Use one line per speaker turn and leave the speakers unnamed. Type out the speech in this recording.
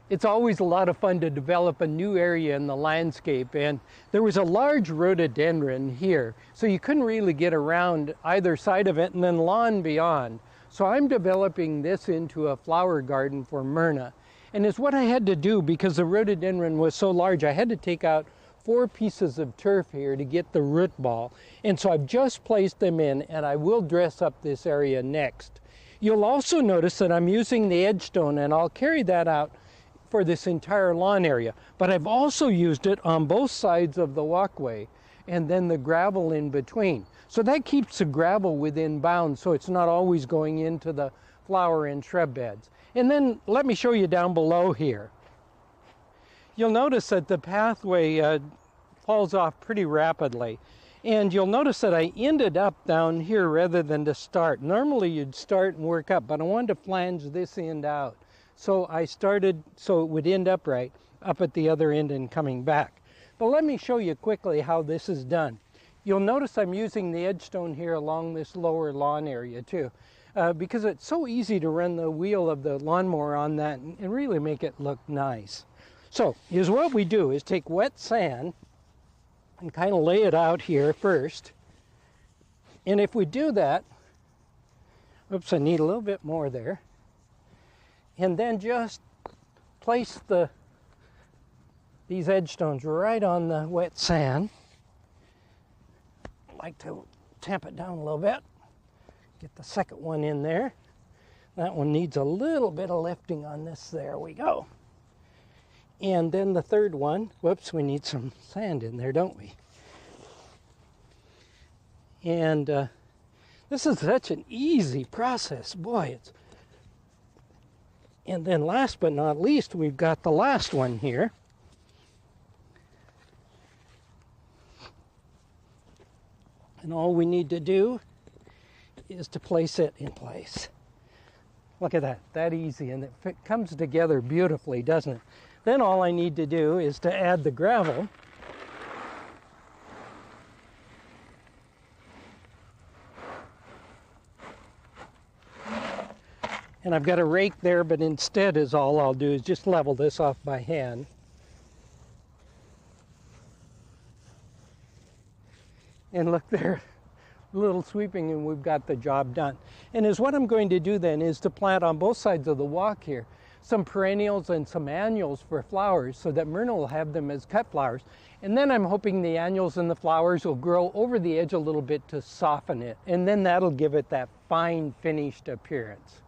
It's always a lot of fun to develop a new area in the landscape, and there was a large rhododendron here, so you couldn't really get around either side of it, and then lawn beyond. So I'm developing this into a flower garden for Myrna, and it's what I had to do because the rhododendron was so large. I had to take out 4 pieces of turf here to get the root ball, and so I've just placed them in, and I will dress up this area next. You'll also notice that I'm using the edge stone, and I'll carry that out for this entire lawn area, but I've also used it on both sides of the walkway and then the gravel in between. So that keeps the gravel within bounds, so it's not always going into the flower and shrub beds. And then let me show you down below here. You'll notice that the pathway falls off pretty rapidly, and you'll notice that I ended up down here rather than to start. Normally you'd start and work up, but I wanted to flange this end out. So I started so it would end upright up at the other end and coming back. But let me show you quickly how this is done. You'll notice I'm using the edge stone here along this lower lawn area too, because it's so easy to run the wheel of the lawnmower on that and really make it look nice. So here's what we do is take wet sand and kind of lay it out here first. And if we do that, oops, I need a little bit more there. And then just place these edge stones right on the wet sand. I like to tamp it down a little bit. Get the second one in there. That one needs a little bit of lifting on this. There we go. And then the third one, whoops, we need some sand in there, don't we? And this is such an easy process. Boy, it's... And then last but not least, we've got the last one here. And all we need to do is to place it in place. Look at that, that easy, and it comes together beautifully, doesn't it? Then all I need to do is to add the gravel. And I've got a rake there, but instead is all I'll do is just level this off by hand. And look there, a little sweeping and we've got the job done. And what I'm going to do then is to plant on both sides of the walk here some perennials and some annuals for flowers so that Myrna will have them as cut flowers. And then I'm hoping the annuals and the flowers will grow over the edge a little bit to soften it. And then that'll give it that fine finished appearance.